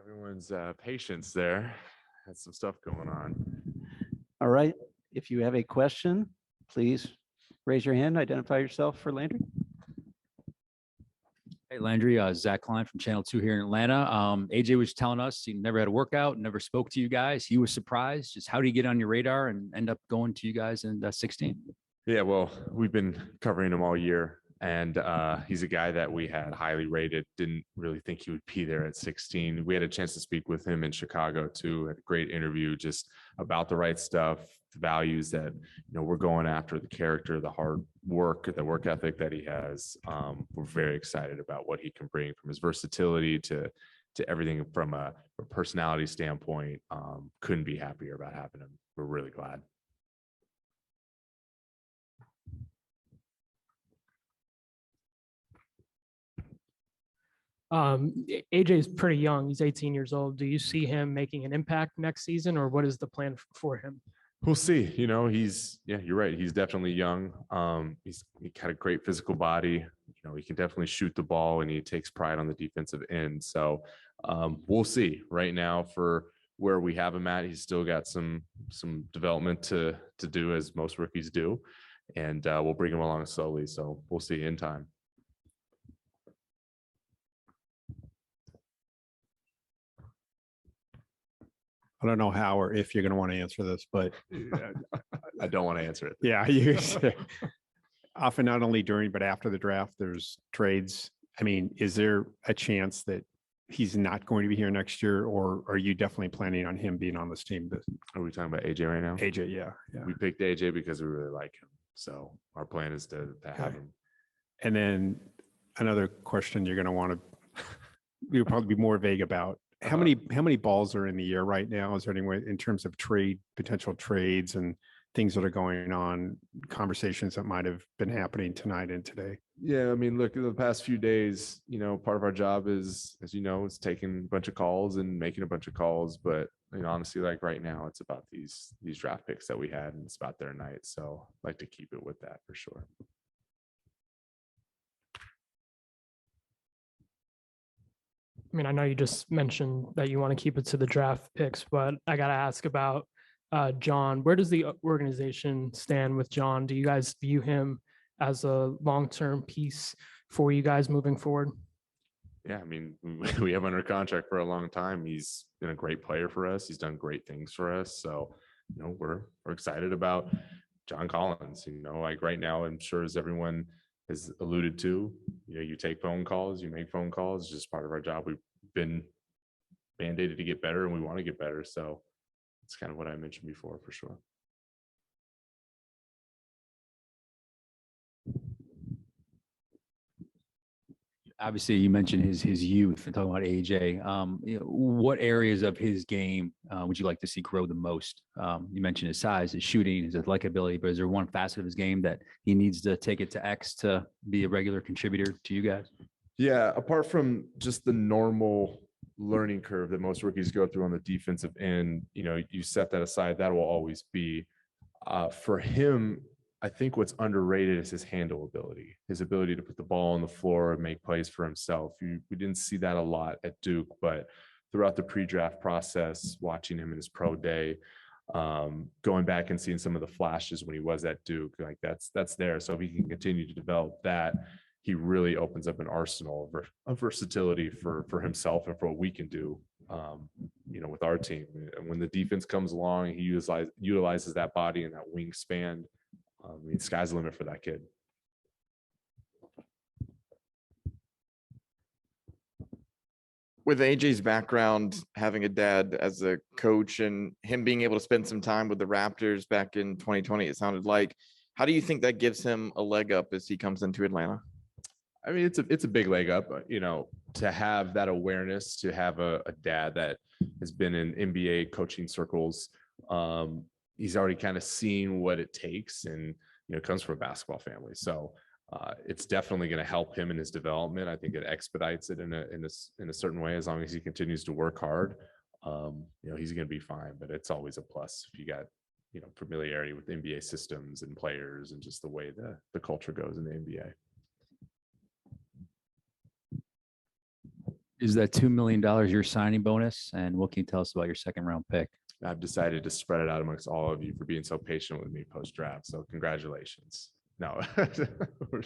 Everyone's patience there. Had some stuff going on. All right. If you have a question, please raise your hand. Identify yourself for Landry. Hey, Landry, Zach Klein from Channel 2 here in Atlanta. AJ was telling us he never had a workout, never spoke to you guys. He was surprised. Just how did he get on your radar and end up going to you guys in 16? Yeah, well, we've been covering him all year, and he's a guy that we had highly rated. Didn't really think he would be there at 16. We had a chance to speak with him in Chicago too. Had a great interview just about the right stuff, the values that we're going after, the character, the hard work, the work ethic that he has. We're very excited about what he can bring from his versatility to everything from a personality standpoint. Couldn't be happier about having him. We're really glad. AJ is pretty young. He's 18 years old. Do you see him making an impact next season, or what is the plan for him? We'll see. You're right. He's definitely young. He got a great physical body. He can definitely shoot the ball, and he takes pride on the defensive end. So we'll see. Right now, for where we have him at, he's still got some development to do, as most rookies do, and we'll bring him along slowly. So we'll see in time. I don't know how or if you're going to want to answer this, but I don't want to answer it. Yeah, often not only during but after the draft, there's trades. I mean, is there a chance that he's not going to be here next year, or are you definitely planning on him being on this team? Are we talking about AJ right now? AJ, yeah. We picked AJ because we really like him, so our plan is to have him. And then another question you're going to want to, you'll probably be more vague about. How many balls are in the air right now? Is there any way in terms of potential trades and things that are going on, conversations that might have been happening tonight and today? Yeah, I mean, look, the past few days, part of our job is, as is taking a bunch of calls and making a bunch of calls. But honestly, like right now, it's about these draft picks that we had, and it's about their night. So I'd like to keep it with that for sure. I mean, I know you just mentioned that you want to keep it to the draft picks, but I got to ask about John. Where does the organization stand with John? Do you guys view him as a long-term piece for you guys moving forward? Yeah, I mean, we have under contract for a long time. He's been a great player for us. He's done great things for us. So, we're excited about John Collins. Like right now, I'm sure as everyone has alluded to, you take phone calls, you make phone calls. It's just part of our job. We've been mandated to get better, and we want to get better. So it's kind of what I mentioned before, for sure. Obviously, you mentioned his youth and talking about AJ. What areas of his game would you like to see grow the most? You mentioned his size, his shooting, his athletic ability, but is there one facet of his game that he needs to take it to X to be a regular contributor to you guys? Yeah, apart from just the normal learning curve that most rookies go through on the defensive end, you set that aside, that will always be. For him, I think what's underrated is his handle ability, his ability to put the ball on the floor and make plays for himself. We didn't see that a lot at Duke, but throughout the pre-draft process, watching him in his pro day, going back and seeing some of the flashes when he was at Duke, like that's there. So if he can continue to develop that, he really opens up an arsenal of versatility for himself and for what we can do, with our team. And when the defense comes along, he utilizes that body and that wingspan. Sky's the limit for that kid. With AJ's background, having a dad as a coach and him being able to spend some time with the Raptors back in 2020, it sounded like, how do you think that gives him a leg up as he comes into Atlanta? I mean, it's a big leg up, to have that awareness, to have a dad that has been in NBA coaching circles. He's already kind of seen what it takes, and comes from a basketball family. So it's definitely going to help him in his development. I think it expedites it in a certain way. As long as he continues to work hard, he's going to be fine. But it's always a plus if you got familiarity with NBA systems and players and just the way the culture goes in the NBA. Is that $2 million your signing bonus? And what can you tell us about your second round pick? I've decided to spread it out amongst all of you for being so patient with me post draft. So congratulations. No. The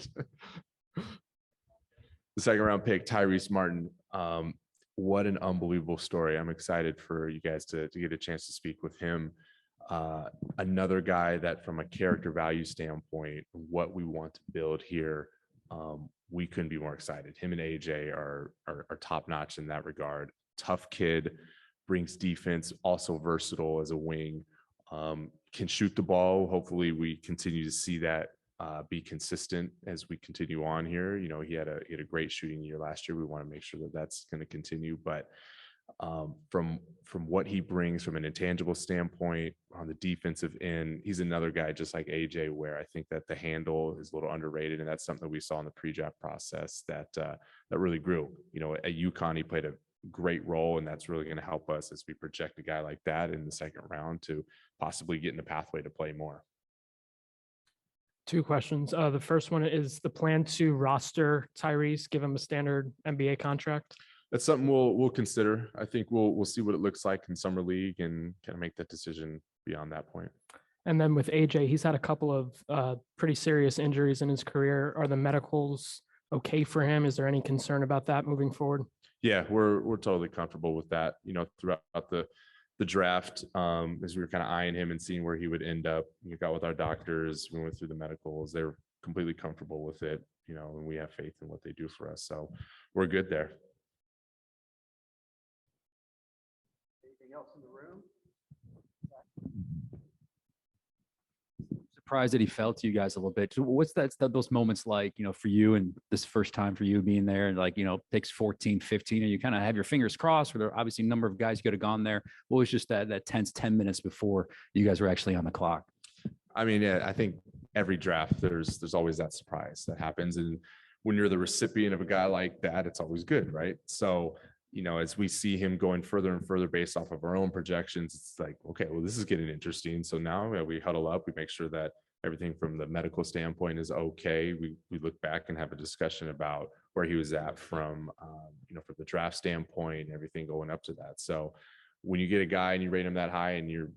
second round pick, Tyrese Martin. What an unbelievable story. I'm excited for you guys to get a chance to speak with him. Another guy that from a character value standpoint, what we want to build here, we couldn't be more excited. Him and AJ are top notch in that regard. Tough kid, brings defense, also versatile as a wing, can shoot the ball. Hopefully we continue to see that be consistent as we continue on here. You know, he had a great shooting year last year. We want to make sure that that's going to continue, but from what he brings from an intangible standpoint on the defensive end, he's another guy just like AJ, where I think that the handle is a little underrated, and that's something that we saw in the pre-draft process that really grew. You know, at UConn, he played a great role, and that's really going to help us as we project a guy like that in the second round to possibly get in the pathway to play more. Two questions. The first one is the plan to roster Tyrese, give him a standard NBA contract. That's something we'll consider. I think we'll see what it looks like in summer league and kind of make that decision beyond that point. And then with AJ, he's had a couple of pretty serious injuries in his career. Are the medicals okay for him? Is there any concern about that moving forward? Yeah, we're totally comfortable with that. You know, throughout the draft, as we were kind of eyeing him and seeing where he would end up, we got with our doctors, we went through the medicals. They're completely comfortable with it, you know, and we have faith in what they do for us. So we're good there. Anything else in the room? Surprised that he fell to you guys a little bit. So what's those moments like, you know, for you, and this first time for you being there, and like, you know, takes 14, 15, and you kind of have your fingers crossed for there are obviously a number of guys who could have gone there. What was just that tense 10 minutes before you guys were actually on the clock? I mean, yeah, I think every draft there's always that surprise that happens, and when you're the recipient of a guy like that, it's always good, right? So, you know, as we see him going further and further based off of our own projections, it's like, okay, well, this is getting interesting. So now we huddle up, we make sure that everything from the medical standpoint is okay. We look back and have a discussion about where he was at from, you know, from the draft standpoint, everything going up to that. So when you get a guy and you rate him that high and you're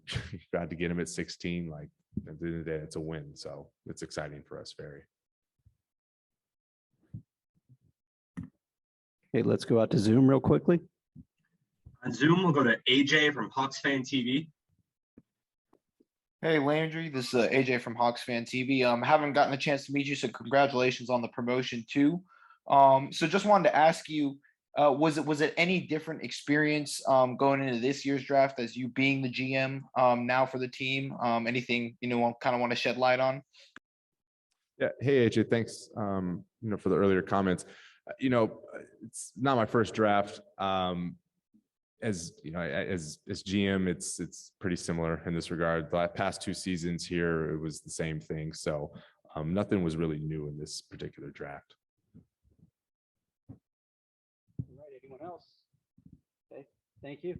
glad to get him at 16, like at the end of the day, it's a win. So it's exciting for us, very. Okay, let's go out to Zoom real quickly. On Zoom, we'll go to AJ from Hawks Fan TV. Hey Landry, this is AJ from Hawks Fan TV. Haven't gotten a chance to meet you, so congratulations on the promotion too. So just wanted to ask you, was it any different experience going into this year's draft as you being the GM now for the team? Anything you know kind of want to shed light on? Yeah. Hey AJ, thanks. You know, for the earlier comments. You know, it's not my first draft. As you know, as GM, it's pretty similar in this regard. The past two seasons here, it was the same thing. So nothing was really new in this particular draft. All right, anyone else? Okay, thank you.